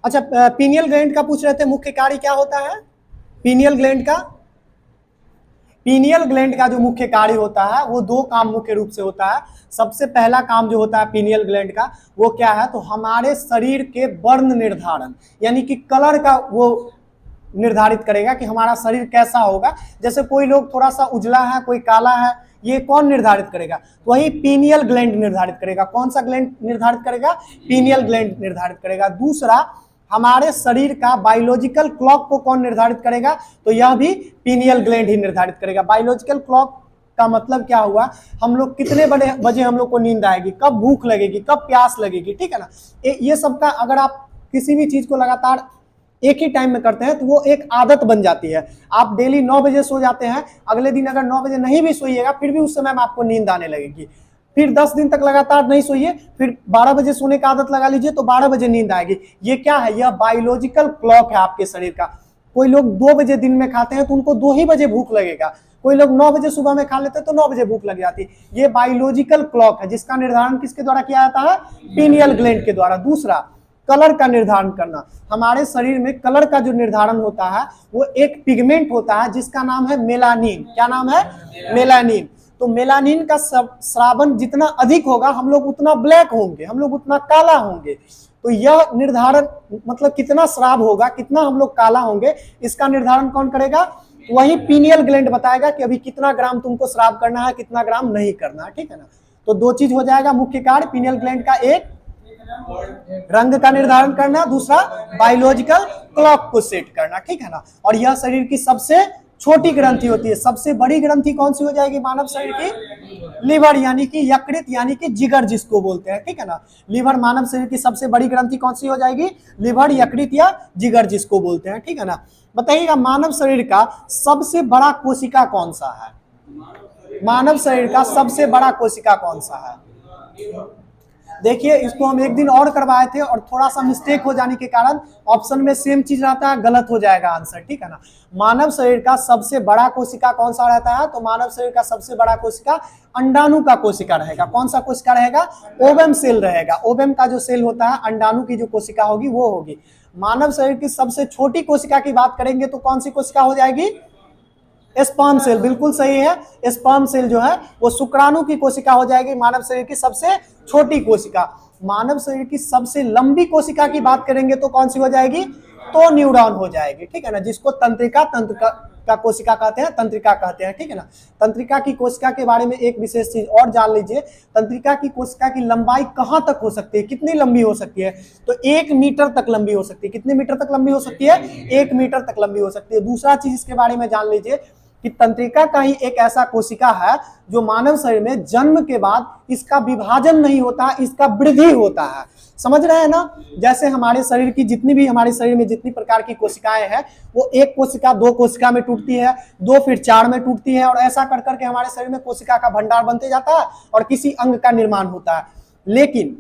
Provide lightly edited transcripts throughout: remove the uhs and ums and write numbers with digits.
अच्छा, pineal gland का पूछ रहे थे, मुख्य कार्य क्या होता है पीनियल ग्लैंड का? पीनियल ग्लैंड का जो मुख्य कार्य होता है वो दो काम मुख्य रूप से होता है। सबसे पहला काम जो होता है पीनियल ग्लैंड का वो क्या है, तो हमारे शरीर के वर्ण निर्धारण यानी कि कलर का वो निर्धारित करेगा कि हमारा शरीर कैसा होगा। जैसे कोई लोग थोड़ा सा उजला है, कोई काला है, ये कौन निर्धारित करेगा? तो वही पीनियल ग्लैंड निर्धारित करेगा। कौन सा ग्लैंड निर्धारित करेगा? पीनियल ग्लैंड निर्धारित करेगा। दूसरा, हमारे शरीर का बायोलॉजिकल क्लॉक को कौन निर्धारित करेगा? तो यह भी पीनियल ग्लैंड ही निर्धारित करेगा। बायोलॉजिकल क्लॉक का मतलब क्या हुआ, हम लोग कितने बड़े बजे हम लोग को नींद आएगी, कब भूख लगेगी, कब प्यास लगेगी, ठीक है ना। ये सब का अगर आप किसी भी चीज को लगातार एक ही टाइम में करते हैं तो वो एक आदत बन जाती है। आप डेली 9 बजे सो जाते हैं, अगले दिन अगर 9 बजे नहीं भी सोइएगा फिर भी उस समय में आपको नींद आने लगेगी। फिर 10 दिन तक लगातार नहीं सोइए, फिर 12 बजे सोने का आदत लगा लीजिए तो 12 बजे नींद आएगी। ये क्या है? यह बायोलॉजिकल क्लॉक है आपके शरीर का। कोई लोग 2 बजे दिन में खाते हैं तो उनको 2 ही बजे भूख लगेगा, कोई लोग 9 बजे सुबह में खा लेते हैं तो 9 बजे भूख लग जाती है। ये बायोलॉजिकल क्लॉक है जिसका निर्धारण किसके द्वारा किया जाता है? पीनियल ग्लैंड के द्वारा। दूसरा, कलर का निर्धारण करना। हमारे शरीर में कलर का जो निर्धारण होता है वो एक पिगमेंट होता है जिसका नाम है मेलानिन। क्या नाम है? मेलानिन। तो मेलानिन का स्रावन जितना अधिक होगा हम लोग उतना ब्लैक होंगे, हम लोग उतना काला होंगे। तो यह निर्धारण मतलब कितना स्राव होगा, कितना हम लोग काला होंगे, इसका निर्धारण कौन करेगा? वही पीनियल ग्लैंड बताएगा कि अभी कितना ग्राम तुमको स्राव करना है, कितना ग्राम नहीं करना है, ठीक है ना। तो दो चीज हो जाएगा मुख्य कार्य पीनियल ग्लैंड का, एक रंग का निर्धारण करना, दूसरा बायोलॉजिकल क्लॉक को सेट करना, ठीक है ना। और यह शरीर की सबसे छोटी ग्रंथि होती है। सबसे बड़ी ग्रंथि कौन सी हो जाएगी मानव शरीर की? लीवर यानी कि यकृत यानी कि जिगर जिसको बोलते हैं, ठीक है ना। लीवर मानव शरीर की सबसे बड़ी ग्रंथि कौन सी हो जाएगी? लीवर, यकृत या जिगर जिसको बोलते हैं, ठीक है ना। बताइएगा मानव शरीर का सबसे बड़ा कोशिका कौन सा है? मानव शरीर का सबसे बड़ा कोशिका कौन सा है? देखिए, इसको हम एक दिन और करवाए थे और थोड़ा सा मिस्टेक हो जाने के कारण ऑप्शन में सेम चीज रहता है, गलत हो जाएगा आंसर, ठीक है ना। मानव शरीर का सबसे बड़ा कोशिका कौन सा रहता है? तो मानव शरीर का सबसे बड़ा कोशिका अंडाणु का कोशिका रहेगा। कौन सा कोशिका रहेगा? ओवम सेल रहेगा। ओवम का जो सेल होता है, अंडाणु की जो कोशिका होगी वो होगी। मानव शरीर की सबसे छोटी कोशिका की बात करेंगे तो कौन सी कोशिका हो जाएगी? Sperm cell. बिल्कुल सही है। स्पर्म सेल जो है वो शुक्राणु की कोशिका हो जाएगी, मानव शरीर की सबसे छोटी कोशिका। मानव शरीर की सबसे लंबी कोशिका की बात करेंगे तो कौन सी हो जाएगी? तो न्यूरॉन हो जाएगी, ठीक है ना, जिसको तंत्रिका का कोशिका कहते हैं, तंत्रिका कहते हैं, ठीक है ना। तंत्रिका की कोशिका के बारे में एक विशेष चीज और जान लीजिए। तंत्रिका की कोशिका की लंबाई कहां तक हो सकती है, कितनी लंबी हो सकती है? तो 1 मीटर तक लंबी हो सकती है। कितने मीटर तक लंबी हो सकती है? 1 मीटर तक लंबी हो सकती है। दूसरा चीज इसके बारे में जान लीजिए कि तंत्रिका का ही एक ऐसा कोशिका है जो मानव शरीर में जन्म के बाद इसका विभाजन नहीं होता, इसका वृद्धि होता है। समझ रहे हैं ना। जैसे हमारे शरीर की जितनी भी हमारे शरीर में जितनी प्रकार की कोशिकाएं हैं वो एक कोशिका 2 कोशिका में टूटती है, 2 फिर 4 में टूटती है, और ऐसा कर करके हमारे शरीर में कोशिका का भंडार बनते जाता है और किसी अंग का निर्माण होता है। लेकिन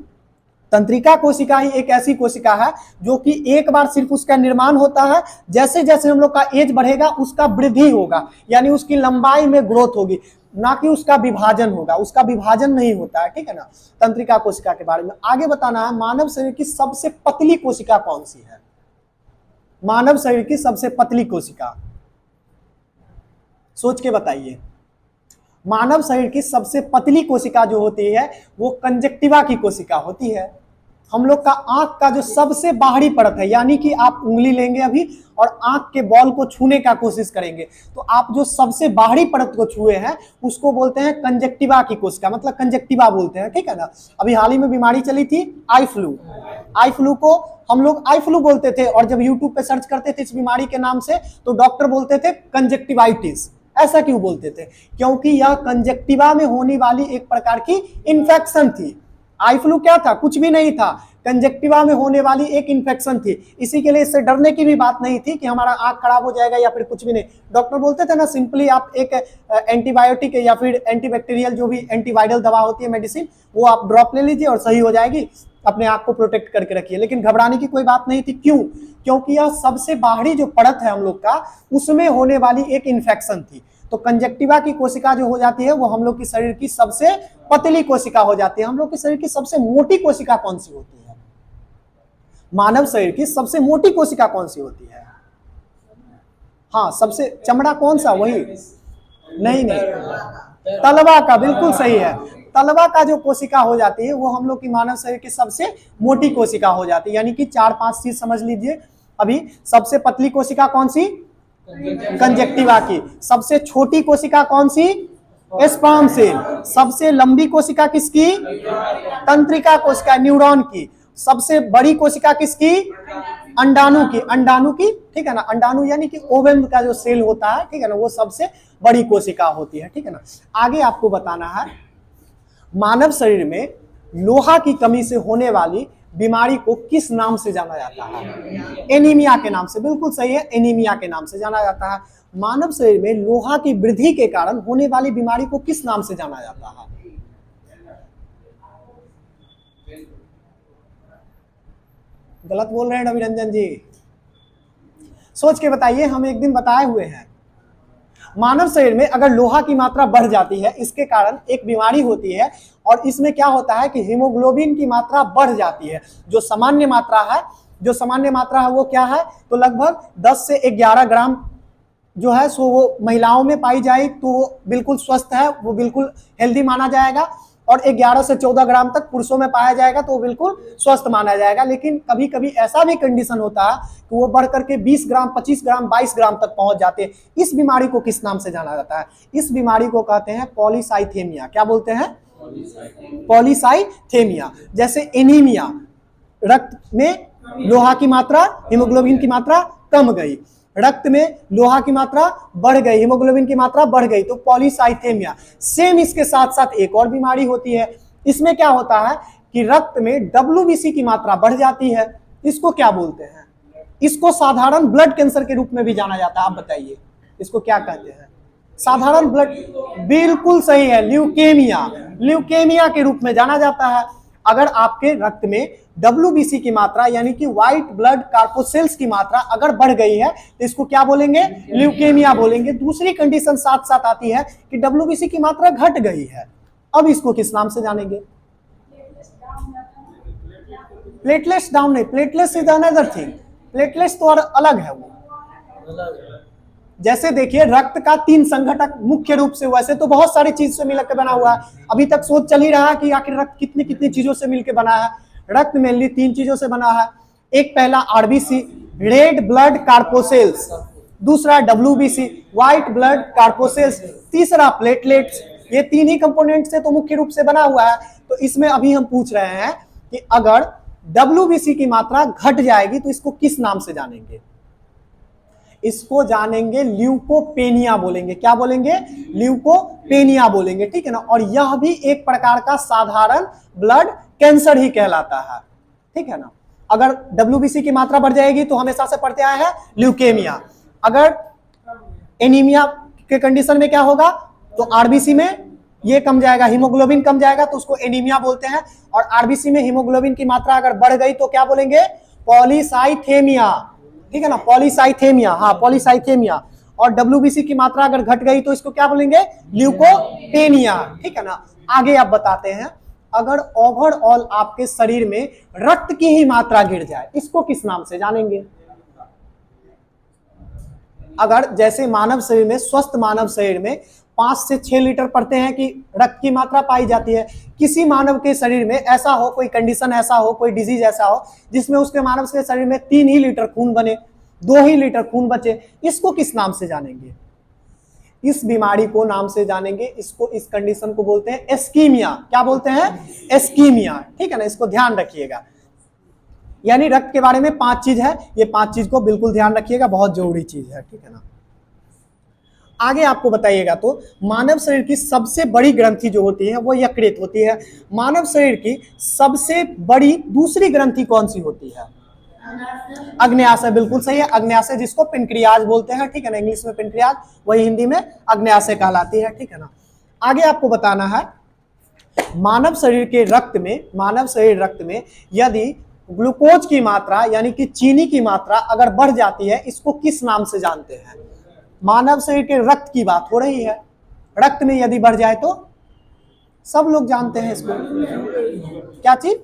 तंत्रिका कोशिका ही एक ऐसी कोशिका है जो कि एक बार सिर्फ उसका निर्माण होता है, जैसे जैसे हम लोग का एज बढ़ेगा उसका वृद्धि होगा, यानी उसकी लंबाई में ग्रोथ होगी, ना कि उसका विभाजन होगा। उसका विभाजन नहीं होता है, ठीक है ना। तंत्रिका कोशिका के बारे में आगे बताना है। मानव शरीर की सबसे पतली कोशिका कौन सी है? मानव शरीर की सबसे पतली कोशिका सोच के बताइए। मानव शरीर की सबसे पतली कोशिका जो होती है वो कंजक्टिवा की कोशिका होती है। हम लोग का आंख का जो सबसे बाहरी परत है, यानी कि आप उंगली लेंगे अभी और आंख के बॉल को छूने का कोशिश करेंगे तो आप जो सबसे बाहरी परत को छुए हैं उसको बोलते हैं कंजक्टिवा की कोशिका, मतलब कंजक्टिवा बोलते हैं, ठीक है ना। अभी हाल ही में बीमारी चली थी आई फ्लू। आई फ्लू को हम लोग आई फ्लू बोलते थे और जब यूट्यूब पे सर्च करते थे इस बीमारी के नाम से तो डॉक्टर बोलते थे कंजक्टिवाइटिस। ऐसा क्यों बोलते थे? क्योंकि यह कंजक्टिवा में होने वाली एक प्रकार की इंफेक्शन थी। आई फ्लू क्या था? कुछ भी नहीं था, कंजक्टिवा में होने वाली एक इंफेक्शन थी। इसी के लिए इससे डरने की भी बात नहीं थी कि हमारा आंख खराब हो जाएगा या फिर कुछ भी नहीं। डॉक्टर बोलते थे ना सिंपली आप एक एंटीबायोटिक या फिर एंटीबैक्टीरियल जो भी एंटीवायरल दवा होती है मेडिसिन वो आप ड्रॉप ले लीजिए और सही हो जाएगी, अपने आंख को प्रोटेक्ट करके रखिए। लेकिन घबराने की कोई बात नहीं थी। क्यों? क्योंकि यह सबसे बाहरी जो परत है हम लोग का उसमें होने वाली एक इंफेक्शन थी। तो कंजक्टिवा की कोशिका जो हो जाती है वो हम लोग की शरीर की सबसे पतली कोशिका हो जाती है। हम लोग की शरीर की सबसे मोटी कोशिका कौन सी होती है? मानव शरीर की सबसे मोटी कोशिका कौन सी होती है? हाँ, सबसे चमड़ा कौन सा? वही नहीं, तलवा का, बिल्कुल सही है। तलवा का जो कोशिका हो जाती है वो हम लोग की मानव शरीर की सबसे मोटी कोशिका हो जाती है। यानी कि 4-5 चीज समझ लीजिए। अभी सबसे पतली कोशिका कौन सी? कंजक्टिवा की। सबसे छोटी कोशिका कौन सी? Sperm cell. सबसे लंबी कोशिका किसकी? तंत्रिका कोशिका, न्यूरॉन की। सबसे बड़ी कोशिका किसकी? अंडाणु की। अंडाणु की, ठीक है ना। अंडाणु यानी कि ओवम का जो सेल होता है, ठीक है ना, वो सबसे बड़ी कोशिका होती है, ठीक है ना। आगे आपको बताना है, मानव शरीर में लोहा की कमी से होने वाली बीमारी को किस नाम से जाना जाता है? एनीमिया के नाम से, बिल्कुल सही है, एनीमिया के नाम से जाना जाता है। मानव शरीर में लोहा की वृद्धि के कारण होने वाली बीमारी को किस नाम से जाना जाता है? गलत बोल रहे हैं रविरंजन जी, सोच के बताइए। हम एक दिन बताए हुए हैं, मानव शरीर में अगर लोहा की मात्रा बढ़ जाती है, इसके कारण एक बीमारी होती है, और इसमें क्या होता है कि हीमोग्लोबिन की मात्रा बढ़ जाती है। जो सामान्य मात्रा है वो क्या है? तो लगभग 10 से 11 ग्राम जो है सो वो महिलाओं में पाई जाए तो वो बिल्कुल स्वस्थ है, वो बिल्कुल हेल्दी माना जाएगा। और 11 से 14 ग्राम तक पुरुषों में पाया जाएगा तो वो बिल्कुल स्वस्थ माना जाएगा। लेकिन कभी कभी ऐसा भी कंडीशन होता है कि वो बढ़ करके 20 ग्राम, 25 ग्राम, 22 ग्राम तक पहुंच जाते हैं। इस बीमारी को किस नाम से जाना जाता है? इस बीमारी को कहते हैं पॉलीसाइथेमिया। क्या बोलते हैं? पॉलीसाइथेमिया। जैसे एनीमिया, रक्त में लोहा की मात्रा, हीमोग्लोबिन की मात्रा कम गई, रक्त में लोहा की मात्रा बढ़ गई, हीमोग्लोबिन की मात्रा बढ़ गई, तो पॉलीसाइथेमिया। सेम इसके साथ साथ एक और बीमारी होती है। इसमें क्या होता है कि रक्त में WBC की मात्रा बढ़ जाती है। इसको क्या बोलते हैं? इसको साधारण ब्लड कैंसर के रूप में भी जाना जाता है। आप बताइए इसको क्या कहते हैं? साधारण ब्लड, बिल्कुल सही है, ल्यूकेमिया। ल्यूकेमिया के रूप में जाना जाता है। अगर आपके रक्त में WBC की मात्रा यानी कि व्हाइट ब्लड कार्पोसेल्स की मात्रा अगर बढ़ गई है तो इसको क्या बोलेंगे? ल्यूकेमिया बोलेंगे। दूसरी कंडीशन साथ साथ आती है कि WBC की मात्रा घट गई है, अब इसको किस नाम से जानेंगे? प्लेटलेट्स डाउन नहीं, platelets is another thing. Platelets तो अलग है वो। जैसे देखिए, रक्त का 3 संघटक मुख्य रूप से, वैसे तो बहुत सारी चीज से मिलकर बना हुआ है। अभी तक शोध चल ही रहा है कि आखिर रक्त कितनी कितनी चीजों से मिलकर बना है। रक्त मेनली 3 चीजों से बना है। एक पहला RBC, रेड ब्लड कार्पोसेल्स, दूसरा WBC, व्हाइट ब्लड कार्पोसेल्स, तीसरा प्लेटलेट्स। ये 3 ही कंपोनेंट से तो मुख्य रूप से बना हुआ है। तो इसमें अभी हम पूछ रहे हैं कि अगर WBC की मात्रा घट जाएगी तो इसको किस नाम से जानेंगे? इसको जानेंगे ल्यूकोपेनिया बोलेंगे। क्या बोलेंगे? ल्यूकोपेनिया बोलेंगे, ठीक है ना। और यह भी एक प्रकार का साधारण ब्लड कैंसर ही कहलाता है, ठीक है ना। अगर WBC की मात्रा बढ़ जाएगी तो हमेशा से पढ़ते आए हैं ल्यूकेमिया। अगर एनीमिया के कंडीशन में क्या होगा? तो RBC में ये कम जाएगा, हीमोग्लोबिन कम जाएगा तो उसको एनीमिया बोलते हैं। और RBC में हीमोग्लोबिन की मात्रा अगर बढ़ गई तो क्या बोलेंगे? पॉलीसाइथेमिया, ठीक है ना, पॉलीसाइथेमिया। हाँ, पॉलीसाइथेमिया। और WBC की मात्रा अगर घट गई तो इसको क्या बोलेंगे? ल्यूकोपेनिया, ठीक है ना। आगे आप बताते हैं, अगर ओवरऑल आपके शरीर में रक्त की ही मात्रा गिर जाए, इसको किस नाम से जानेंगे? अगर जैसे मानव शरीर में, स्वस्थ मानव शरीर में 5 से 6 लीटर पढ़ते हैं कि रक्त की मात्रा पाई जाती है। किसी मानव के शरीर में ऐसा हो, कोई कंडीशन ऐसा हो, कोई डिजीज ऐसा हो जिसमें उसके मानव के शरीर में 3 ही लीटर खून बने, 2 ही लीटर खून बचे, इसको किस नाम से जानेंगे? इस बीमारी को नाम से जानेंगे, इसको, इस कंडीशन को बोलते हैं एस्कीमिया। क्या बोलते हैं? एस्कीमिया, ठीक है ना। इसको ध्यान रखिएगा। यानी रक्त के बारे में 5 चीज है, ये 5 चीज को बिल्कुल ध्यान रखिएगा, बहुत जरूरी चीज है, ठीक है ना। आगे आपको बताइएगा तो मानव शरीर की सबसे बड़ी ग्रंथि जो होती है वो यकृत होती है। मानव शरीर की सबसे बड़ी दूसरी ग्रंथि कौन सी होती है? अग्न्याशय, बिल्कुल सही है, अग्न्याशय, जिसको पेनक्रियाज बोलते हैं, ठीक है ना। इंग्लिश में पेनक्रियाज, वही हिंदी में अग्न्याशय कहलाती है, ठीक है ना। आगे आपको बताना है, मानव शरीर रक्त में यदि ग्लूकोज की मात्रा यानी कि चीनी की मात्रा अगर बढ़ जाती है, इसको किस नाम से जानते हैं? मानव शरीर के रक्त की बात हो रही है। रक्त में यदि बढ़ जाए तो सब लोग जानते हैं इसको, क्या चीज?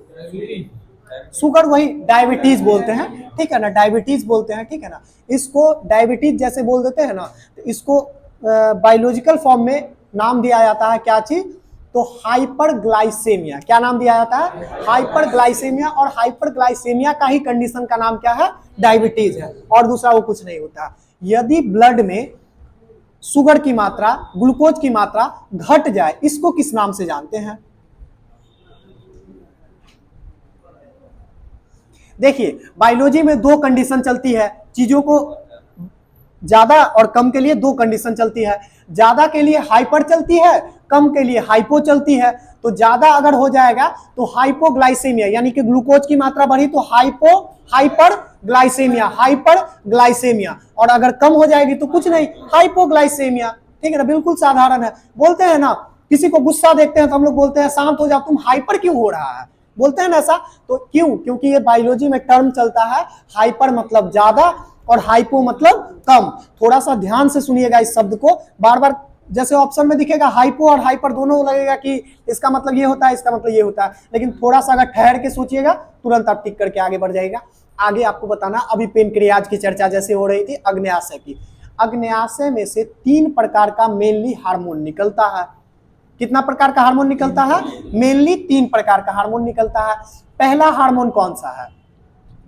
शुगर वही डायबिटीज बोलते हैं, ठीक है ना, डायबिटीज बोलते हैं, ठीक है ना। इसको डायबिटीज जैसे बोल देते हैं ना, तो इसको बायोलॉजिकल फॉर्म में नाम दिया जाता है क्या चीज, तो हाइपरग्लाइसेमिया। क्या नाम दिया जाता है, हाइपरग्लाइसेमिया। और हाइपरग्लाइसेमिया का ही कंडीशन का नाम क्या है, डायबिटीज है, और दूसरा वो कुछ नहीं होता। यदि ब्लड में शुगर की मात्रा, ग्लूकोज की मात्रा घट जाए, इसको किस नाम से जानते हैं? देखिए बायोलॉजी में दो कंडीशन चलती है, चीजों को ज्यादा और कम के लिए दो कंडीशन चलती है। ज्यादा के लिए हाइपर चलती है, कम के लिए हाइपो चलती है। तो ज्यादा अगर हो जाएगा तो हाइपोग्लाइसेमिया, यानी कि ग्लूकोज की मात्रा बढ़ी तो हाइपरग्लाइसेमिया, हाइपरग्लाइसेमिया। और अगर कम हो जाएगी तो कुछ नहीं, हाइपोग्लाइसेमिया, ठीक है ना, बिल्कुल साधारण है। बोलते हैं ना, किसी को गुस्सा देखते हैं तो हम लोग बोलते हैं शांत हो जाओ, तुम हाइपर क्यों हो रहा है, बोलते हैं ना ऐसा। तो क्यों, क्योंकि ये बायोलॉजी में टर्म चलता है, हाइपर मतलब ज्यादा और हाइपो मतलब कम। थोड़ा सा ध्यान से सुनिएगा इस शब्द को, बार बार जैसे ऑप्शन में दिखेगा हाइपो और हाइपर दोनों, लगेगा कि इसका मतलब ये होता है, इसका मतलब ये होता है, लेकिन थोड़ा सा अगर ठहर के सोचिएगा तुरंत आप टिक करके आगे बढ़ जाएगा। आगे आपको बताना, अभी पेनक्रियाज की चर्चा जैसे हो रही थी अग्न्याशय की, अग्न्याशय में से 3 प्रकार का मेनली हार्मोन निकलता है। कितना प्रकार का हार्मोन निकलता है, मेनली 3 प्रकार का हार्मोन निकलता है। पहला हार्मोन कौन सा है,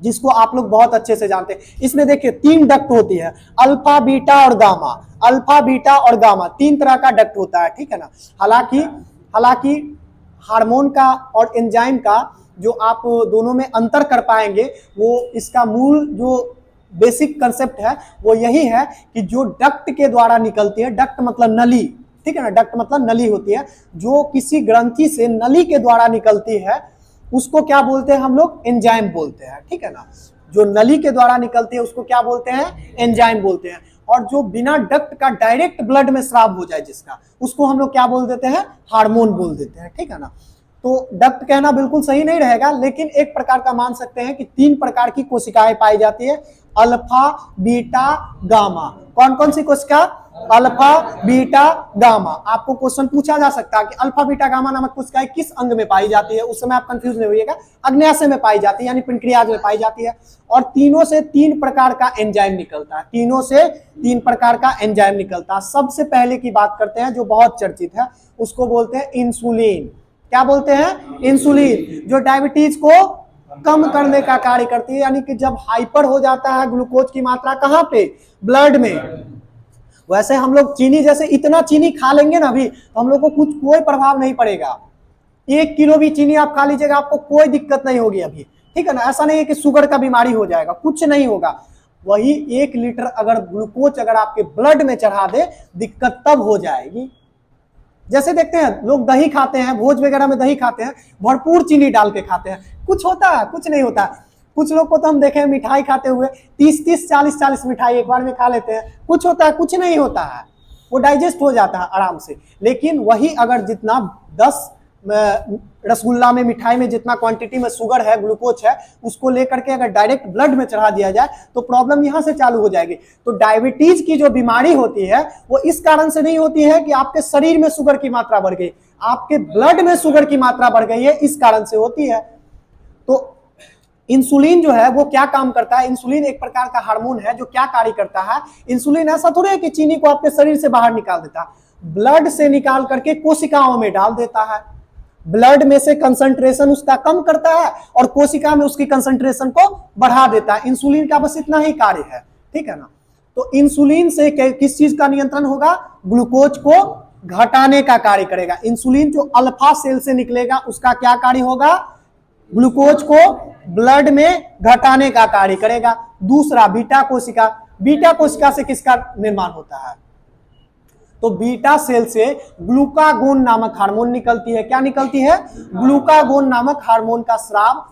जिसको आप लोग बहुत अच्छे से जानते हैं। इसमें देखिए 3 डक्ट होती है, अल्फा बीटा और गामा, अल्फा बीटा और गामा 3 तरह का डक्ट होता है, ठीक है ना। हालांकि हार्मोन का और एंजाइम का जो आप दोनों में अंतर कर पाएंगे, वो इसका मूल जो बेसिक कंसेप्ट है वो यही है कि जो डक्ट के द्वारा निकलती है, डक्ट मतलब नली, ठीक है ना, डक्ट मतलब नली होती है, जो किसी ग्रंथि से नली के द्वारा निकलती है उसको क्या बोलते हैं हम लोग, एंजाइम बोलते हैं, ठीक है ना। जो नली के द्वारा निकलती है उसको क्या बोलते हैं, एंजाइम बोलते हैं। और जो बिना डक्ट का डायरेक्ट ब्लड में स्राव हो जाए जिसका, उसको हम लोग क्या बोल देते हैं, हार्मोन बोल देते हैं, ठीक है ना। तो डक्ट कहना बिल्कुल सही नहीं रहेगा, लेकिन एक प्रकार का मान सकते हैं कि 3 प्रकार की कोशिकाएं पाई जाती है, अल्फा बीटा गामा। कौन कौन सी कोशिका, अल्फा बीटा गामा। आपको क्वेश्चन पूछा जा सकता है कि अल्फा बीटा गामा नामक कोशिकाएं किस अंग में पाई जाती है, उस समय आप कंफ्यूज नहीं होइएगा, अग्न्याशय में पाई जाती है, यानी पेनक्रियाज में पाई जाती है। और तीनों से 3 प्रकार का एंजाइम निकलता है, तीनों से 3 प्रकार का एंजाइम निकलता है। सबसे पहले की बात करते हैं जो बहुत चर्चित है, उसको बोलते हैं इंसुलिन। क्या बोलते हैं, इंसुलिन, जो डायबिटीज को कम करने का कार्य करती है। यानी कि जब हाइपर हो जाता है ग्लूकोज की मात्रा कहां पे, ब्लड में, वैसे हम लोग चीनी जैसे इतना चीनी खा लेंगे ना अभी, तो हम लोग को कुछ कोई प्रभाव नहीं पड़ेगा। 1 किलो भी चीनी आप खा लीजिएगा, आपको कोई दिक्कत नहीं होगी अभी, ठीक है ना। ऐसा नहीं है कि शुगर का बीमारी हो जाएगा, कुछ नहीं होगा। वही 1 लीटर अगर ग्लूकोज अगर आपके ब्लड में चढ़ा दे, दिक्कत तब हो जाएगी। जैसे देखते हैं लोग दही खाते हैं, भोज वगैरह में दही खाते हैं, भरपूर चीनी डाल के खाते हैं, कुछ होता है, कुछ नहीं होता। कुछ लोग को तो हम देखे मिठाई खाते हुए 30-30, 40-40 मिठाई एक बार में खा लेते हैं, कुछ होता है, कुछ नहीं होता है, वो डाइजेस्ट हो जाता है आराम से। लेकिन वही अगर जितना 10 रसगुल्ला में, मिठाई में जितना क्वांटिटी में शुगर है, ग्लूकोज है, उसको लेकर के अगर डायरेक्ट ब्लड में चढ़ा दिया जाए तो प्रॉब्लम यहां से चालू हो जाएगी। तो डायबिटीज की जो बीमारी होती है वो इस कारण से नहीं होती है कि आपके शरीर में शुगर की मात्रा बढ़ गई, आपके ब्लड में शुगर की मात्रा बढ़ गई है, इस कारण से होती है। तो इंसुलिन जो है वो क्या काम करता है, इंसुलिन एक प्रकार का हार्मोन है जो क्या कार्य करता है। इंसुलिन ऐसा थोड़ा है कि चीनी को आपके शरीर से बाहर निकाल देता है, ब्लड से निकाल करके कोशिकाओं में डाल देता है, ब्लड में से कंसंट्रेशन उसका कम करता है और कोशिका में उसकी कंसंट्रेशन को बढ़ा देता है। इंसुलिन का बस इतना ही कार्य है, ठीक है ना। तो इंसुलिन से किस चीज का नियंत्रण होगा, ग्लूकोज को घटाने का कार्य करेगा। इंसुलिन जो अल्फा सेल से निकलेगा उसका क्या कार्य होगा, ग्लूकोज को ब्लड में घटाने का कार्य करेगा। दूसरा बीटा कोशिका, बीटा कोशिका से किसका निर्माण होता है, तो बीटा सेल से ग्लूकागोन नामक हार्मोन निकलती है। क्या निकलती है, ग्लूकागोन नामक हार्मोन का स्राव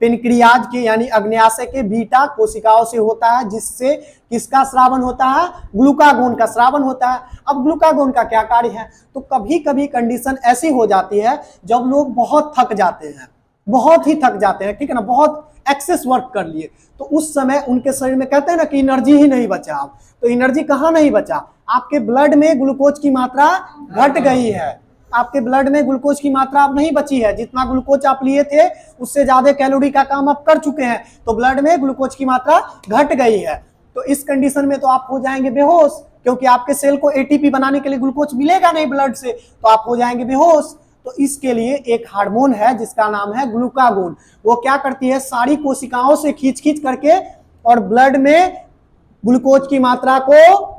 पेनक्रियाज के यानी अग्न्याशय के बीटा कोशिकाओं से होता है, जिससे किसका स्रावन होता है, ग्लूकागोन का स्रावन होता है। अब ग्लूकागोन का क्या कार्य है, तो कभी कभी कंडीशन ऐसी हो जाती है जब लोग बहुत थक जाते हैं, बहुत ही थक जाते हैं, ठीक है ना, बहुत एक्सेस वर्क कर लिए, तो उस समय उनके शरीर में कहते हैं ना कि एनर्जी ही नहीं बचा। तो एनर्जी कहाँ नहीं बचा, आपके ब्लड में ग्लूकोज की मात्रा घट गई है, आपके ब्लड में ग्लूकोज की मात्रा अब नहीं बची है, जितना ग्लूकोज आप लिए थे उससे ज्यादा कैलोरी का काम आप कर चुके हैं, तो ब्लड में ग्लूकोज की मात्रा घट गई है। तो इस कंडीशन में तो आप हो जाएंगे बेहोश, क्योंकि आपके सेल को एटीपी बनाने के लिए ग्लूकोज मिलेगा नहीं ब्लड से, तो आप हो जाएंगे बेहोश। तो इसके लिए एक हार्मोन है जिसका नाम है ग्लूकागोन। वो क्या करती है, सारी कोशिकाओं से खींच खींच करके और ब्लड में ग्लूकोज की मात्रा को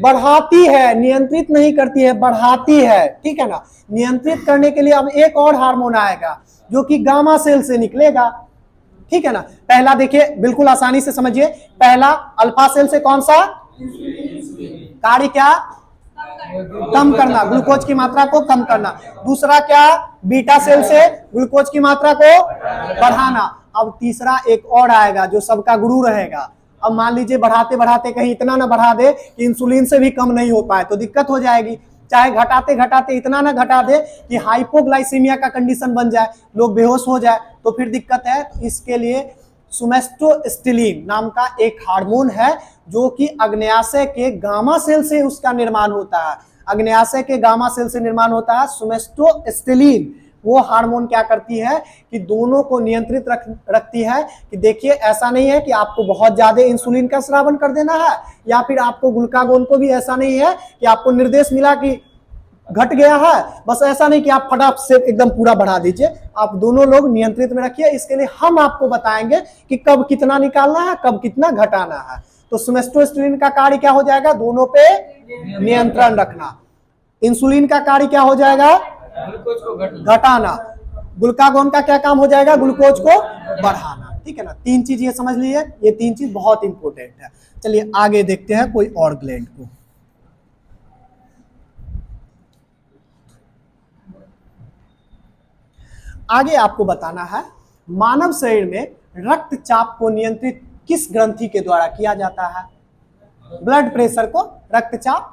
बढ़ाती है, नियंत्रित नहीं करती है, बढ़ाती है, ठीक है ना। नियंत्रित करने के लिए अब एक और हार्मोन आएगा जो कि गामा सेल से निकलेगा, ठीक है ना। पहला देखिए, बिल्कुल आसानी से समझिए, पहला अल्फा सेल से कौन सा कार्य, क्या कम करना, ग्लूकोज की मात्रा को कम करना। दूसरा क्या, बीटा सेल से ग्लूकोज की मात्रा को बढ़ाना। अब तीसरा एक और आएगा जो सबका गुरु रहेगा। अब मान लीजिए बढ़ाते बढ़ाते कहीं इतना ना बढ़ा दे कि इंसुलिन से भी कम नहीं हो पाए तो दिक्कत हो जाएगी। चाहे घटाते घटाते इतना ना घटा दे कि हाइपोग्लाइसीमिया का कंडीशन बन जाए, लोग बेहोश हो जाए, तो फिर दिक्कत है। तो इसके लिए सोमेस्टोस्टिलीन नाम का एक हार्मोन है जो कि अग्न्याशय के गामा सेल से उसका निर्माण होता है, अग्न्याशय के गामा सेल से निर्माण होता है सोमेस्टोस्टिलीन। वो हार्मोन क्या करती है कि दोनों को नियंत्रित रखती है कि देखिए ऐसा नहीं है कि आपको बहुत ज्यादा इंसुलिन का स्रावन कर देना है, या फिर आपको ग्लूकागोन को भी ऐसा नहीं है कि आपको निर्देश मिला कि घट गया है, बस ऐसा नहीं कि आप फटाफट से एकदम पूरा बढ़ा दीजिए। आप दोनों लोग नियंत्रित में रखिए। इसके लिए हम आपको बताएंगे कि कब कितना निकालना है, कब कितना घटाना है। तो सोमेस्टोस्टिलीन का कार्य क्या हो जाएगा, दोनों पे नियंत्रण रखना। इंसुलिन का कार्य क्या हो जाएगा, ग्लूकोज को घटाना। ग्लूकागोन का क्या काम हो जाएगा, ग्लूकोज को बढ़ाना, ठीक है ना। तीन चीज ये समझ लीजिए, ये तीन चीज बहुत इंपॉर्टेंट है। चलिए आगे देखते हैं कोई और ग्लैंड को। आगे आपको बताना है मानव शरीर में रक्तचाप को नियंत्रित किस ग्रंथि के द्वारा किया जाता है। ब्लड प्रेशर को रक्तचाप,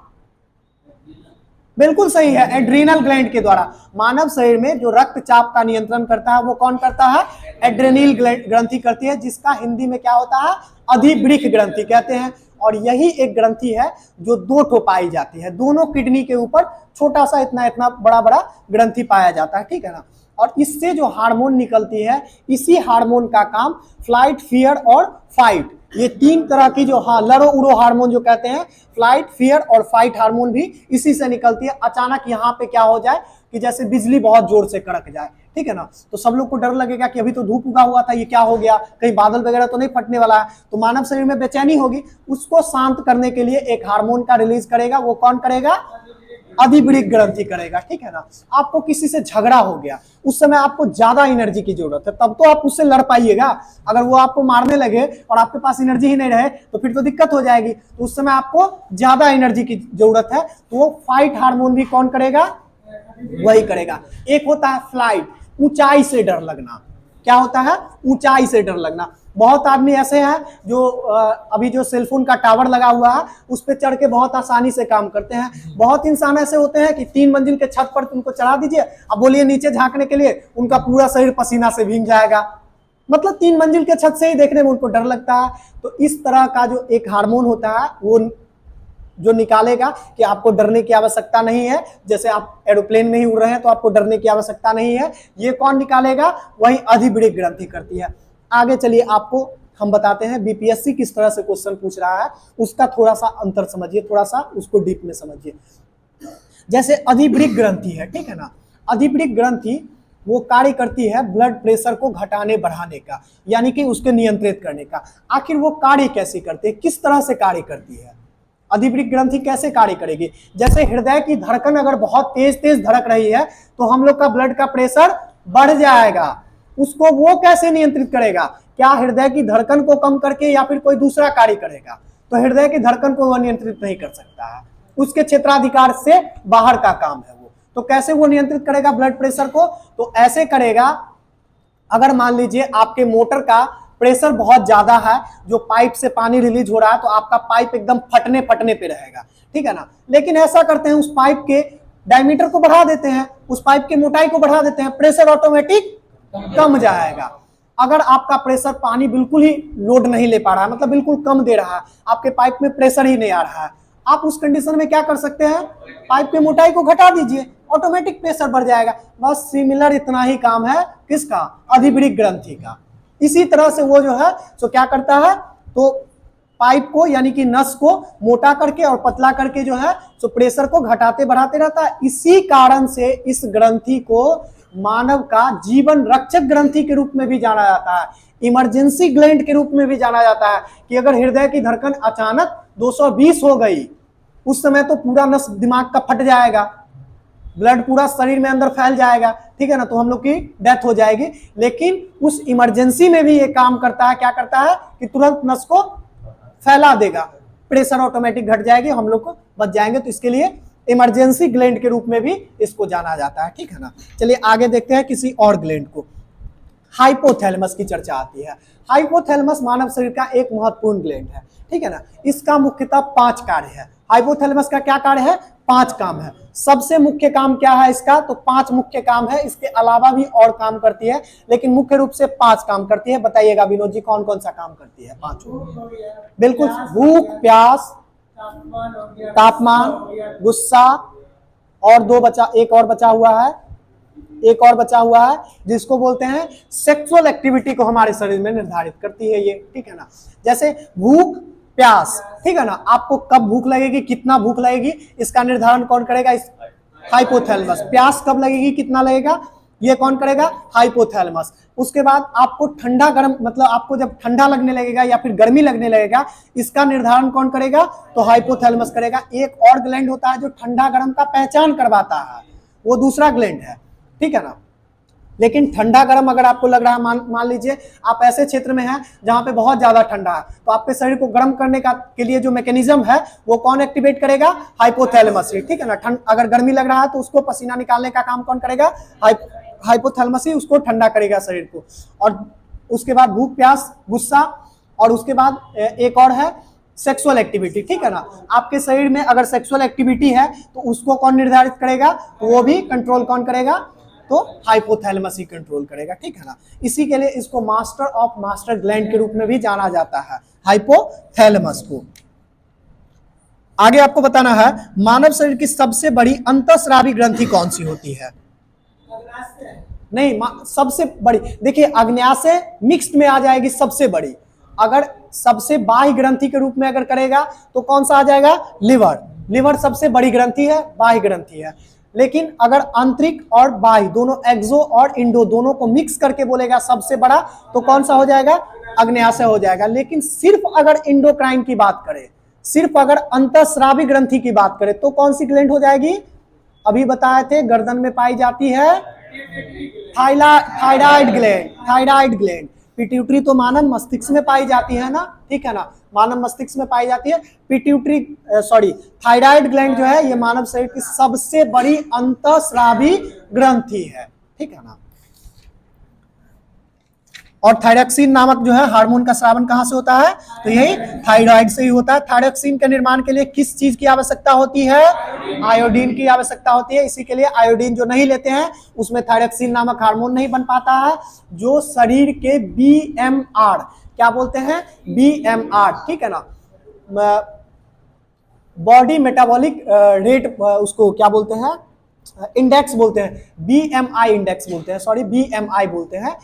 बिल्कुल सही है, एड्रीनल ग्लैंड के द्वारा। मानव शरीर में जो रक्तचाप का नियंत्रण करता है वो कौन करता है, एड्रेनल ग्रंथि करती है, जिसका हिंदी में क्या होता है, अधिवृक्क ग्रंथि कहते हैं। और यही एक ग्रंथि है जो दो ठो पाई जाती है, दोनों किडनी के ऊपर छोटा सा इतना इतना बड़ा बड़ा ग्रंथि पाया जाता है, ठीक है ना। और इससे जो हार्मोन निकलती है, इसी हार्मोन का काम फ्लाइट, फियर और फाइट, ये तीन तरह की जो लड़ो उड़ो हार्मोन जो कहते हैं, फ्लाइट, फियर और फाइट हार्मोन भी इसी से निकलती है। अचानक यहाँ पे क्या हो जाए कि जैसे बिजली बहुत जोर से कड़क जाए, ठीक है ना, तो सब लोग को डर लगेगा कि अभी तो धूप उगा हुआ था, ये क्या हो गया, कहीं बादल वगैरह तो नहीं फटने वाला है। तो मानव शरीर में बेचैनी होगी, उसको शांत करने के लिए एक हार्मोन का रिलीज करेगा, वो कौन करेगा, अधिवृक्क ग्रंथि करेगा, ठीक है ना। आपको किसी से झगड़ा हो गया, उस समय आपको ज्यादा एनर्जी की जरूरत है, तब तो आप उससे लड़ पाइएगा। अगर वो आपको मारने लगे और आपके पास एनर्जी ही नहीं रहे तो फिर तो दिक्कत हो जाएगी। तो उस समय आपको ज्यादा एनर्जी की जरूरत है, तो वो फाइट हार्मोन भी कौन करेगा, वही करेगा। एक होता है फ्लाइट, ऊंचाई से डर लगना। क्या होता है, ऊंचाई से डर लगना। बहुत आदमी ऐसे हैं जो अभी जो सेलफोन का टावर लगा हुआ है उस पर चढ़ के बहुत आसानी से काम करते हैं। बहुत इंसान ऐसे होते हैं कि 3 मंजिल के छत पर उनको चढ़ा दीजिए, अब बोलिए नीचे झांकने के लिए, उनका पूरा शरीर पसीना से भीग जाएगा। मतलब 3 मंजिल के छत से ही देखने में उनको डर लगता है। तो इस तरह का जो एक हार्मोन होता है वो जो निकालेगा कि आपको डरने की आवश्यकता नहीं है, जैसे आप एरोप्लेन में ही उड़ रहे हैं तो आपको डरने की आवश्यकता नहीं है, ये कौन निकालेगा, वही अधिवृक्क ग्रंथि करती है। आगे चलिए आपको हम बताते हैं बीपीएससी किस तरह से क्वेश्चन पूछ रहा है, उसका थोड़ा सा अंतर समझिए, थोड़ा सा उसको डीप में समझिए। जैसे अधिवृक्क ग्रंथि है, ठीक है ना, अधिवृक्क ग्रंथि वो कार्य करती है ब्लड प्रेशर को घटाने बढ़ाने का, यानी कि उसके नियंत्रित करने का। आखिर वो कार्य कैसे करते हैं, किस तरह से कार्य करती है, अधिवृक्क ग्रंथि कैसे कार्य करेगी। जैसे हृदय की धड़कन अगर बहुत तेज तेज धड़क रही है तो हम लोग का ब्लड का प्रेशर बढ़ जाएगा, उसको वो कैसे नियंत्रित करेगा, क्या हृदय की धड़कन को कम करके या फिर कोई दूसरा कार्य करेगा। तो हृदय की धड़कन को वह नियंत्रित नहीं कर सकता है, उसके क्षेत्राधिकार से बाहर का काम है वो। तो कैसे वो नियंत्रित करेगा ब्लड प्रेशर को, तो ऐसे करेगा, अगर मान लीजिए आपके मोटर का प्रेशर बहुत ज्यादा है, जो पाइप से पानी रिलीज हो रहा है, तो आपका पाइप एकदम फटने फटने पे रहेगा, ठीक है ना। लेकिन ऐसा करते हैं, उस पाइप के डायमीटर को बढ़ा देते हैं, उस पाइप की मोटाई को बढ़ा देते हैं, प्रेशर ऑटोमेटिक कम जाएगा। अगर आपका प्रेशर पानी बिल्कुल ही लोड नहीं ले पा रहा है, मतलब बिल्कुल कम दे रहा है, आपके पाइप में प्रेशर ही नहीं आ रहा है, आप उस कंडीशन में क्या कर सकते हैं, पाइप की मोटाई को घटा दीजिए ऑटोमेटिक प्रेशर बढ़ जाएगा। बस सिमिलर इतना ही काम है किसका, अधिवृक्क ग्रंथि का। इसी तरह से वो जो है सो क्या करता है, तो पाइप को यानी कि नस को मोटा करके और पतला करके जो है सो प्रेशर को घटाते बढ़ाते रहता है। इसी कारण से इस ग्रंथि को मानव का जीवन रक्षक ग्रंथि के रूप में भी जाना जाता है, इमरजेंसी ग्लैंड के रूप में भी जाना जाता है कि अगर हृदय की धड़कन अचानक 220 हो गई उस समय तो पूरा नस दिमाग का फट जाएगा, ब्लड पूरा शरीर में अंदर फैल जाएगा, ठीक है ना, तो हम लोग की डेथ हो जाएगी। लेकिन उस इमरजेंसी में भी ये काम करता है, क्या करता है कि तुरंत नस को फैला देगा, प्रेशर ऑटोमेटिक घट जाएगी, हम लोग को बच जाएंगे। तो इसके लिए इमरजेंसी ग्लैंड के रूप में भी इसको जाना जाता है, ठीक है ना। चलिए आगे देखते हैं किसी और ग्लैंड को। हाइपोथैलेमस की चर्चा आती है। हाइपोथैलेमस मानव शरीर का एक महत्वपूर्ण ग्लैंड है, ठीक है ना। इसका मुख्यतः 5 कार्य है। हाइपोथैलेमस का क्या कार्य है, 5 काम है। सबसे मुख्य काम क्या है इसका, तो 5 मुख्य काम है, इसके अलावा भी और काम करती है लेकिन मुख्य रूप से 5 काम करती है। बताइएगा विनोद जी कौन कौन सा काम करती है, 5? बिल्कुल, भूख, प्यास, तापमान, गुस्सा, और एक और बचा हुआ है जिसको बोलते हैं सेक्सुअल एक्टिविटी को हमारे शरीर में निर्धारित करती है ये, ठीक है ना। जैसे भूख, प्यास, ठीक है ना, आपको कब भूख लगेगी, कितना भूख लगेगी, इसका निर्धारण कौन करेगा, इस हाइपोथैलेमस। प्यास कब लगेगी, कितना लगेगा, ये कौन करेगा, हाइपोथैलेमस। उसके बाद आपको ठंडा गर्म, मतलब आपको जब ठंडा लगने लगेगा या फिर गर्मी लगने लगेगा, इसका निर्धारण कौन करेगा, तो हाइपोथैलेमस करेगा। एक और ग्लैंड होता है जो ठंडा गर्म का पहचान करवाता है, वो दूसरा ग्लैंड है, ठीक है ना। लेकिन ठंडा गर्म अगर आपको लग रहा है, मान लीजिए आप ऐसे क्षेत्र में हैं जहां पे बहुत ज्यादा ठंडा है, तो आपके शरीर को गर्म करने के लिए जो मैकेनिज्म है वो कौन एक्टिवेट करेगा, हाइपोथैलेमस ही, ठीक है ना। अगर गर्मी लग रहा है तो उसको पसीना निकालने का काम कौन करेगा, हाइपोथैलेमस ही उसको ठंडा करेगा शरीर को। और उसके बाद भूख, प्यास, गुस्सा, और उसके बाद एक और है सेक्सुअल एक्टिविटी, ठीक है ना। आपके शरीर में अगर सेक्सुअल एक्टिविटी है तो उसको कौन निर्धारित करेगा, तो वो भी कंट्रोल कौन करेगा, तो हाइपोथैलेमस ही कंट्रोल करेगा, ठीक है ना। इसी के लिए इसको मास्टर ऑफ मास्टर ग्लैंड के रूप में भी जाना जाता है, हाइपोथैलेमस को। आगे आपको बताना है मानव शरीर की सबसे बड़ी अंतःस्रावी ग्रंथि कौन सी होती है। नहीं, सबसे बड़ी, देखिए अग्न्याशय मिक्स्ड में आ जाएगी सबसे बड़ी। अगर सबसे बाह्य ग्रंथि के रूप में अगर करेगा तो कौन सा आ जाएगा, लिवर सबसे बड़ी ग्रंथि है, बाह्य ग्रंथि है। लेकिन अगर आंतरिक और बाह्य दोनों, एक्सो और इंडो दोनों को मिक्स करके बोलेगा सबसे बड़ा, तो कौन सा हो जाएगा, अग्न्याशय हो जाएगा। लेकिन सिर्फ अगर इंडोक्राइन की बात करें, सिर्फ अगर अंतःस्रावी ग्रंथि की बात करें तो कौन सी ग्लैंड हो जाएगी, अभी बताए थे गर्दन में पाई जाती है थायराइड ग्लैंड। पिट्यूटरी तो मानव मस्तिष्क में पाई जाती है ना, ठीक है ना, मानव मस्तिष्क में पाई जाती है। थायराइड ग्लैंड जो है ये मानव शरीर की सबसे बड़ी अंतःस्रावी ग्रंथि है, ठीक है ना। और थायरॉक्सिन नामक जो है हार्मोन का स्रावन कहां से होता है, तो यही थायराइड से ही होता है। थायरॉक्सिन के निर्माण के लिए किस चीज की आवश्यकता होती है, आयोडीन की आवश्यकता होती है। इसी के लिए आयोडीन जो नहीं लेते हैं उसमें थायरॉक्सिन नामक हार्मोन नहीं बन पाता है, जो शरीर के बीएमआर, क्या बोलते हैं, बीएमआर, ठीक है ना, बॉडी मेटाबॉलिक रेट, उसको क्या बोलते हैं, इंडेक्स बोलते हैं, बीएमआई इंडेक्स बोलते हैं, सॉरी बीएमआई बोलते हैं,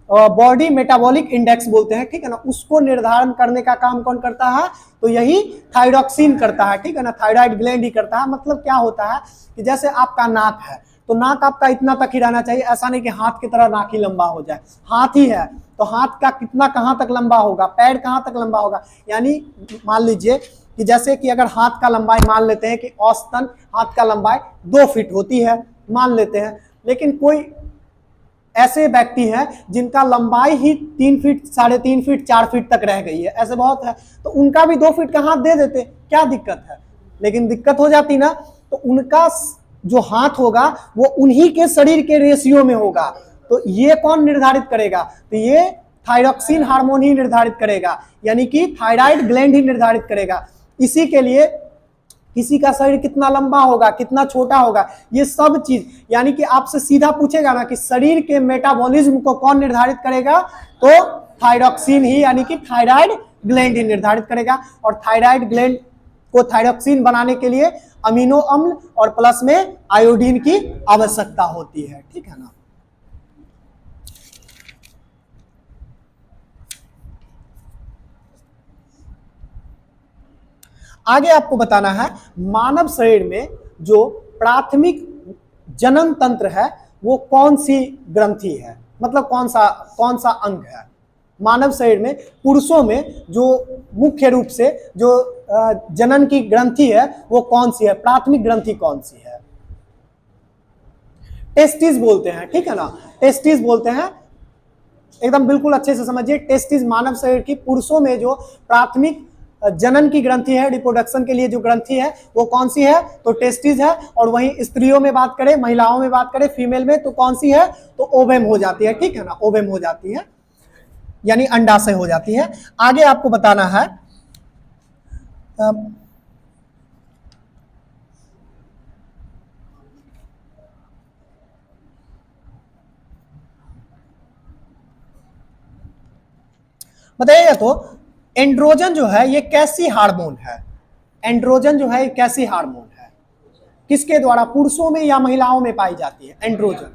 बॉडी मेटाबॉलिक इंडेक्स बोलते हैं, ठीक है ना। उसको निर्धारण करने का काम कौन करता है, तो यही थायरॉक्सिन करता है, ठीक है ना, थायराइड ग्लैंड ही करता है। मतलब क्या होता है कि जैसे आपका नाक है तो नाक आपका इतना तक ही रहना चाहिए, ऐसा नहीं कि हाथ की तरह नाक ही लंबा हो जाए। हाथ ही है तो हाथ का कितना कहाँ तक लंबा होगा, पैर कहाँ तक लंबा होगा। यानी मान लीजिए कि जैसे कि अगर हाथ का लंबाई मान लेते हैं कि औसतन हाथ का लंबाई 2 फीट होती है, मान लेते हैं, लेकिन कोई ऐसे व्यक्ति हैं जिनका लंबाई ही 3 फीट, 3.5 फीट, 4 फीट तक रह गई है, ऐसे बहुत है, तो उनका भी 2 फीट का हाथ दे देते, क्या दिक्कत है। लेकिन दिक्कत हो जाती ना, तो उनका जो हाथ होगा वो उन्हीं के शरीर के रेशियो में होगा। तो ये कौन निर्धारित करेगा, तो ये थायरॉक्सिन हार्मोन ही निर्धारित करेगा, यानी कि थायराइड ग्लैंड ही निर्धारित करेगा। इसी के लिए किसी का शरीर कितना लंबा होगा, कितना छोटा होगा, ये सब चीज, यानी कि आपसे सीधा पूछेगा ना कि शरीर के मेटाबॉलिज्म को कौन निर्धारित करेगा, तो थायरॉक्सिन ही, यानी कि थायराइड ग्लैंड ही निर्धारित करेगा। और थायराइड ग्लैंड को थायरॉक्सिन बनाने के लिए अमीनो अम्ल और प्लस में आयोडीन की आवश्यकता होती है, ठीक है ना। आगे आपको बताना है मानव शरीर में जो प्राथमिक जनन तंत्र है वो कौन सी ग्रंथि है, मतलब कौन सा अंग है मानव शरीर में। पुरुषों में जो मुख्य रूप से जो जनन की ग्रंथि है वो कौन सी है, प्राथमिक ग्रंथि कौन सी है? टेस्टिस बोलते हैं, ठीक है ना, टेस्टिस बोलते हैं। एकदम बिल्कुल अच्छे से समझिए, टेस्टिस मानव शरीर की पुरुषों में जो प्राथमिक जनन की ग्रंथि है, रिप्रोडक्शन के लिए जो ग्रंथि है वो कौन सी है, तो टेस्टिस है। और वहीं स्त्रियों में बात करें, महिलाओं में बात करें, फीमेल में, तो कौन सी है, तो ओवम हो जाती है, ठीक है ना, ओवम हो जाती है, यानी अंडाशय हो जाती है। आगे आपको बताना है बताइएगा तो एंड्रोजन जो है ये कैसी हार्मोन है? एंड्रोजन जो है ये कैसी हार्मोन है, किसके द्वारा, पुरुषों में या महिलाओं में पाई जाती है? एंड्रोजन,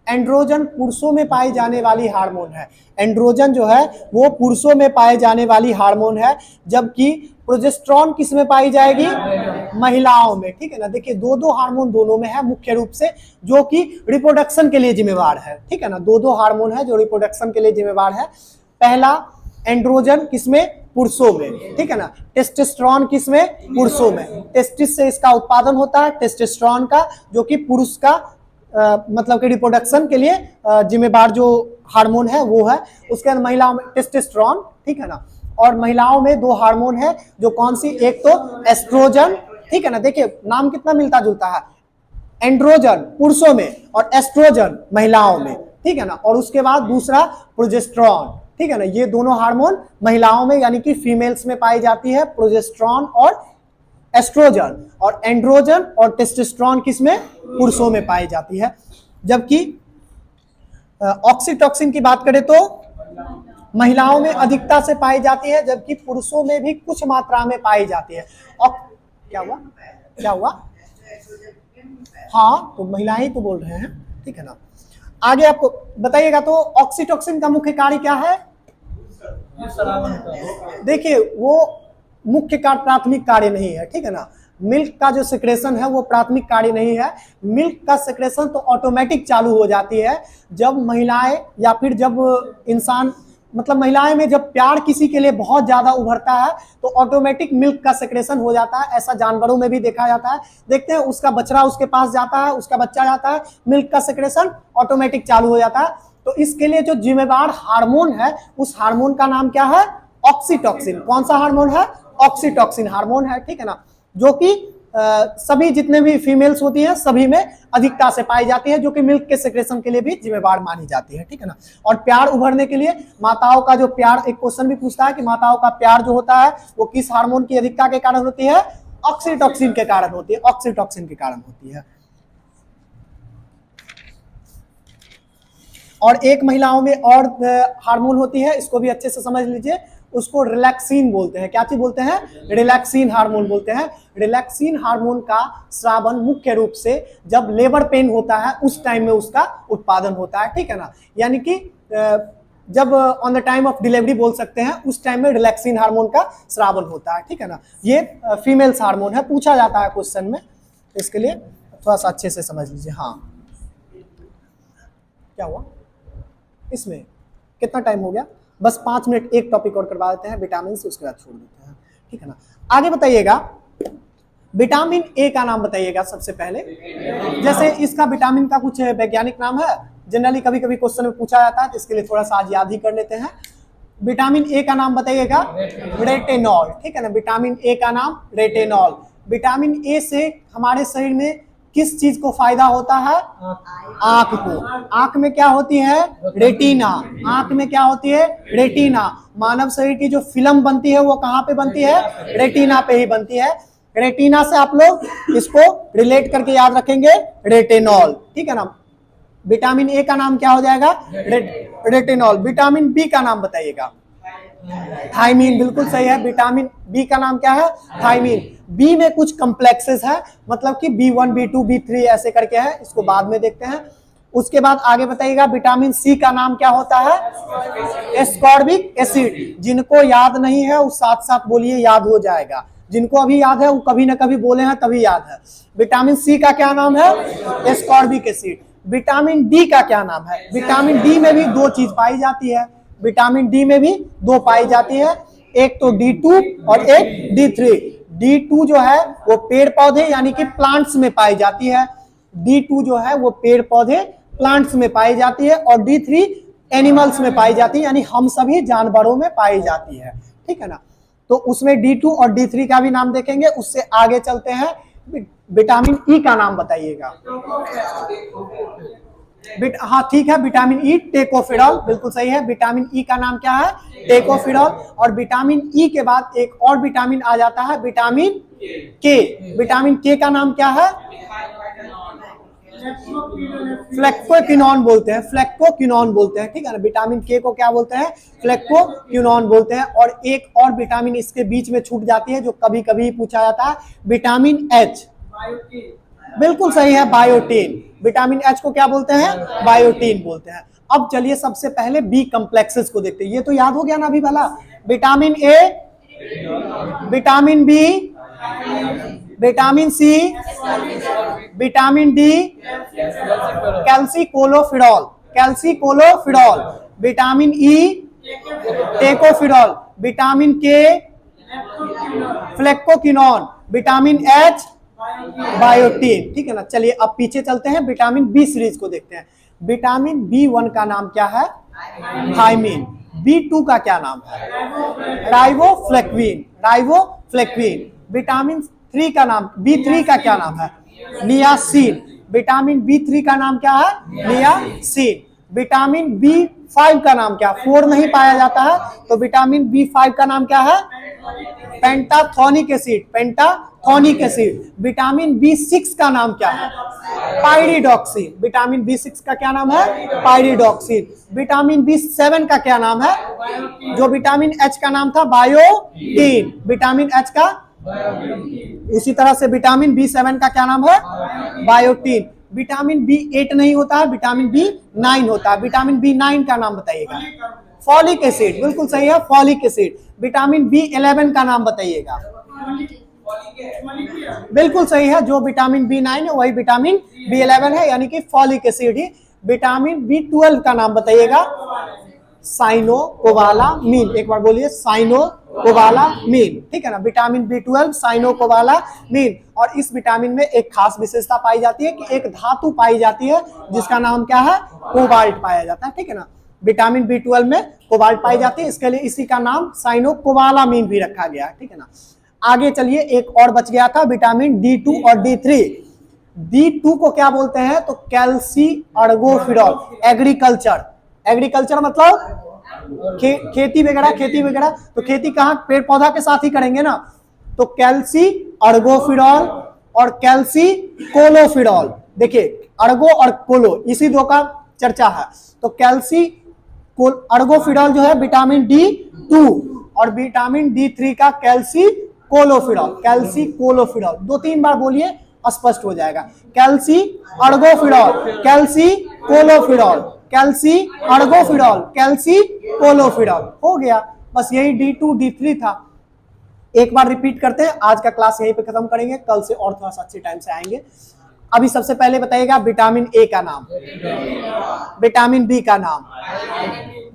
एंड्रोजन पुरुषों में पाई जाने वाली हार्मोन है। एंड्रोजन जो है वो पुरुषों में पाए जाने वाली हार्मोन है, जबकि प्रोजेस्टेरॉन किस में पाई जाएगी? महिलाओं में, ठीक है ना। देखिए दो हार्मोन दोनों में है मुख्य रूप से, जो कि रिप्रोडक्शन के लिए जिम्मेवार है, ठीक है ना। दो हार्मोन है जो रिप्रोडक्शन के लिए जिम्मेवार है। पहला एंड्रोजन किसमें? पुरुषों में, ठीक है ना। टेस्टोस्टेरोन किसमें? पुरुषों में। टेस्टिस से इसका उत्पादन होता है, टेस्टोस्टेरोन का, जो कि पुरुष का मतलब कि रिप्रोडक्शन के लिए जिम्मेदार जो हार्मोन है वो है। उसके बाद महिलाओं में टेस्टोस्टेरोन, ठीक है ना। और महिलाओं में दो हार्मोन है, जो कौन सी, एक तो एस्ट्रोजन, ठीक है ना। देखिए नाम कितना मिलता जुलता है, एंड्रोजन पुरुषों में और एस्ट्रोजन महिलाओं में, ठीक है ना। और उसके बाद दूसरा प्रोजेस्टेरॉन, ठीक है ना। ये दोनों हार्मोन महिलाओं में यानी कि फीमेल्स में पाई जाती है, प्रोजेस्टेरॉन और एस्ट्रोजन। और एंड्रोजन और टेस्टोस्टेरोन किसमें? पुरुषों में पाई जाती है। जबकि ऑक्सीटॉक्सिन की बात करें तो महिलाओं में अधिकता से पाई जाती है, जबकि पुरुषों में भी कुछ मात्रा में पाई जाती है। क्या हुआ, क्या हुआ? हाँ तो महिलाएं तो बोल रहे हैं, ठीक है ना। आगे आपको बताइएगा तो ऑक्सीटॉक्सिन का मुख्य कार्य क्या है? देखिए वो मुख्य कार्य प्राथमिक कार्य नहीं है, ठीक है ना। मिल्क का जो सेक्रेशन है वो प्राथमिक कार्य नहीं है। मिल्क का सेक्रेशन तो ऑटोमेटिक चालू हो जाती है जब महिलाएं या फिर जब इंसान, मतलब महिलाएं में जब प्यार किसी के लिए बहुत ज्यादा उभरता है तो ऑटोमेटिक मिल्क का सेक्रेशन हो जाता है। ऐसा जानवरों में भी देखा जाता है, देखते हैं उसका बछड़ा उसके पास जाता है, उसका बच्चा जाता है, मिल्क का सेक्रेशन ऑटोमेटिक चालू हो जाता है। तो इसके लिए जो जिम्मेदार हार्मोन है उस हार्मोन का नाम क्या है? ऑक्सीटॉक्सिन। कौन सा हार्मोन है? ऑक्सीटॉक्सिन हार्मोन है, ठीक है ना। जो कि सभी जितने भी फीमेल्स होती हैं सभी में अधिकता से पाई जाती है, जो कि मिल्क के सेक्रेशन के लिए भी जिम्मेदार मानी जाती है, ठीक है ना। और प्यार उभरने के लिए माताओं का जो प्यार, एक क्वेश्चन भी पूछता है कि माताओं का प्यार जो होता है वो किस हार्मोन की अधिकता के कारण होती है? ऑक्सीटॉक्सिन के कारण होती है, ऑक्सीटॉक्सिन के कारण होती है। और एक महिलाओं में और हार्मोन होती है, इसको भी अच्छे से समझ लीजिए, उसको रिलैक्सिन बोलते हैं। क्या चीज बोलते हैं? रिलैक्सिन हार्मोन बोलते हैं। रिलैक्सिन हार्मोन का स्रावन मुख्य रूप से जब लेबर पेन होता है उस टाइम में उसका उत्पादन होता है, ठीक है ना। यानी कि जब on the time of delivery बोल सकते हैं, उस टाइम में रिलैक्सिन हार्मोन का स्रावन होता है, ठीक है ना। ये फीमेल्स हार्मोन है, पूछा जाता है क्वेश्चन में, इसके लिए थोड़ा सा अच्छे से समझ लीजिए। हाँ क्या हुआ? इसमें कितना टाइम हो गया? बस 5 मिनट, एक टॉपिक और करवा देते हैं विटामिन से, उसके बाद छोड़ देते हैं, ठीक है ना। आगे बताइएगा विटामिन ए का नाम बताइएगा सबसे पहले। जैसे इसका विटामिन का कुछ वैज्ञानिक नाम है, जनरली कभी कभी क्वेश्चन में पूछा जाता है, तो इसके लिए थोड़ा सा आज याद ही कर लेते हैं। विटामिन ए का नाम बताइएगा, रेटिनॉल, ठीक है ना। विटामिन ए का नाम रेटिनॉल। विटामिन ए से हमारे शरीर में किस चीज को फायदा होता है? आंख को। आंख में क्या होती है? रेटिना। आंख में क्या होती है? रेटिना। मानव शरीर की जो फिल्म बनती है वो कहाँ पे बनती है? रेटिना पे ही बनती है। रेटिना से आप लोग इसको रिलेट करके याद रखेंगे, रेटिनॉल, ठीक है ना। विटामिन ए का नाम क्या हो जाएगा? रेटिनॉल। विटामिन बी का नाम बताइएगा। थायमीन, बिल्कुल सही है। विटामिन बी का नाम क्या है? थायमीन। बी में कुछ कम्प्लेक्सेस है, मतलब कि B1, B2, B3 ऐसे करके है, इसको बाद में देखते हैं। उसके बाद आगे बताइएगा, विटामिन सी का नाम क्या होता है? Ascorbic acid. जिनको याद नहीं है वो साथ साथ बोलिए, याद हो जाएगा। जिनको अभी याद है वो कभी ना कभी बोले हैं तभी याद है। विटामिन सी का क्या नाम है? Ascorbic acid. विटामिन डी का क्या नाम है? विटामिन डी में भी दो चीज पाई जाती है, विटामिन डी में भी दो पाई जाती है, एक तो D2 और एक D3। D2 जो है वो पेड़ पौधे यानी कि प्लांट्स में पाई जाती है, D2 जो है वो पेड़ पौधे प्लांट्स में पाई जाती है, और D3 एनिमल्स में पाई जाती है, यानी हम सभी जानवरों में पाई जाती है। ठीक है ना? तो उसमें D2 और D3 का भी नाम देखेंगे। उससे आगे चलते हैं, विटामिन ई का नाम बताइएगा। हाँ ठीक है, विटामिन ई टेकोफिरॉल, बिल्कुल सही है। विटामिन ई का नाम क्या है? टेकोफिरॉल। और विटामिन ई के बाद एक और विटामिन आ जाता है, विटामिन के। विटामिन के का नाम क्या है? फ्लेक्टोक्विनोन बोलते हैं, फ्लेक्टोक्विनोन बोलते हैं। ठीक है ना? विटामिन के को क्या बोलते हैं? फ्लेक्टोक्विनोन बोलते हैं। और एक और विटामिन इसके बीच में छूट जाती है जो कभी कभी पूछा जाता है, विटामिन एच। बिल्कुल सही है, बायोटीन। विटामिन एच को क्या बोलते हैं? बायोटीन बोलते हैं। अब चलिए सबसे पहले बी कम्प्लेक्सेस को देखते हैं। ये तो याद हो गया ना अभी भला? Vitamin A, vitamin B, vitamin C, vitamin D, कैल्सिकोलोफिरॉल, कैल्सिकोलोफिरॉल। Vitamin E tocopherol, vitamin K फ्लेक्टोक्विनोन, विटामिन एच बायोटीन। ठीक है ना? चलिए अब पीछे चलते हैं, विटामिन बी सीरीज को देखते हैं। विटामिन B1 का नाम क्या है? थायमीन। B2 का क्या नाम है? Riboflavin, riboflavin. विटामिन 3 का नाम, B3 का क्या नाम है? नियासिन। विटामिन B3 का नाम क्या है? नियासिन। विटामिन B5 का नाम क्या? 4 नहीं पाया जाता है, तो विटामिन B5 का नाम क्या है? Pantothenic acid, pantothenic acid. Vitamin B6 का नाम क्या है? पाइरिडॉक्सिन। विटामिन B6 का क्या नाम है? पाइरिडॉक्सिन। विटामिन B7 का क्या नाम है? जो विटामिन H का नाम था, बायोटीन। विटामिन H का, इसी तरह से विटामिन B7 का क्या नाम है? बायोटीन। विटामिन B8 नहीं होता है, विटामिन B9 होता है। विटामिन B9 का नाम बताइएगा। फॉलिक एसिड, बिल्कुल सही है, फॉलिक एसिड। विटामिन B11 का नाम बताइएगा। बिल्कुल सही है, जो विटामिन B9 है वही विटामिन B11 है, यानी कि फॉलिक एसिड ही। विटामिन B12 का नाम बताइएगा। साइनोकोबालामीन। एक बार बोलिए, साइनोकोबालामीन। ठीक है ना? Vitamin B12 साइनोकोबालामीन। और इस विटामिन में एक खास विशेषता पाई जाती है कि एक धातु पाई जाती है जिसका नाम क्या है? कोबाल्ट पाया जाता है। ठीक है ना? विटामिन B12 में कोबाल्ट पाई जाती है, इसके लिए इसी का नाम साइनोकोबालामीन भी रखा गया है। ठीक है ना? आगे चलिए, एक और बच गया था, विटामिन D2 और D3। D2 को क्या बोलते हैं? तो कैल्सी अर्गोफिरॉल। एग्रीकल्चर, एग्रीकल्चर मतलब खेती वगैरह, खेती वगैरह। तो खेती कहाँ? पेड़ पौधा के साथ ही करेंगे ना। तो कैल्सी अर्गोफिरॉल और कैल्सी कोलोफिरॉल। देखिए, अर्गो और कोलो इसी दो का चर्चा है। तो कैल्सी अर्गोफिरॉल जो है विटामिन D2, और विटामिन D3 का कैल्सी कोलोफिरॉल, कैल्सी कोलोफिरॉल। 2-3 बार बोलिए, स्पष्ट हो जाएगा। कैल्सी अर्गोफिरॉल, कैल्सी कोलोफिरॉल, कैल्सी अर्गोफिरॉल, कैल्सी कोलोफिरॉल। हो गया, बस यही D2 D3 था। एक बार रिपीट करते हैं, आज का क्लास यहीं पे खत्म करेंगे, कल से और थोड़ा सा अच्छे टाइम से आएंगे। अभी सबसे पहले बताइएगा विटामिन ए का नाम, विटामिन बी का नाम,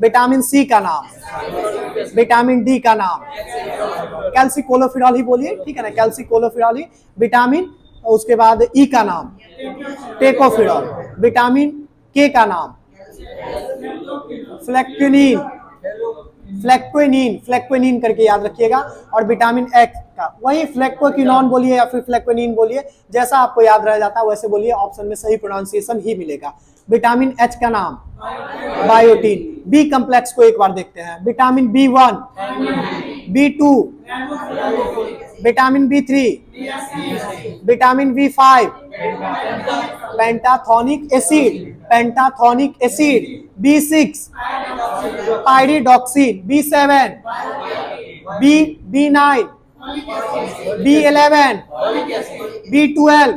विटामिन सी का नाम, विटामिन डी का नाम, कैल्सिकोलोफिरॉल ही बोलिए। ठीक है ना? कैल्सिकोलोफिरॉल ही। विटामिन, उसके बाद ई का नाम टेकोफिरॉल। विटामिन के का नाम फ्लेक्विनिन, फ्लेक्विनिन, फ्लेक्विनिन करके याद रखिएगा। और विटामिन एक्स का वही फ्लेक्टोक्विनोन बोलिए या फिर फ्लेक्विनिन बोलिए, जैसा आपको याद रह जाता है वैसे बोलिए, ऑप्शन में सही प्रोनाउंसिएशन ही मिलेगा। विटामिन एच का नाम बायोटीन। बी कम्प्लेक्स को एक बार देखते हैं। Vitamin B1, B2, vitamin B3, vitamin B5, pantothenic acid, pantothenic acid. B6 pyridoxine. B7 B9 B11 B12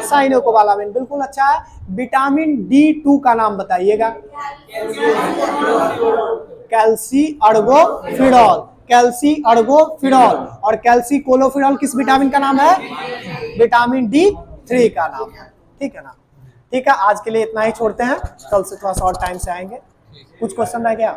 cyanocobalamin. बिल्कुल अच्छा है। विटामिन D2 का नाम बताइएगा। कैल्सी अर्गोफिडोल, कैल्सी अर्गोफिडोल। और कैल्सी कोलोफिडोल किस विटामिन का नाम है? विटामिन D3 का नाम है। ठीक है ना? ठीक है, आज के लिए इतना ही छोड़ते हैं, कल से थोड़ा सा और टाइम से आएंगे। कुछ क्वेश्चन रह गया?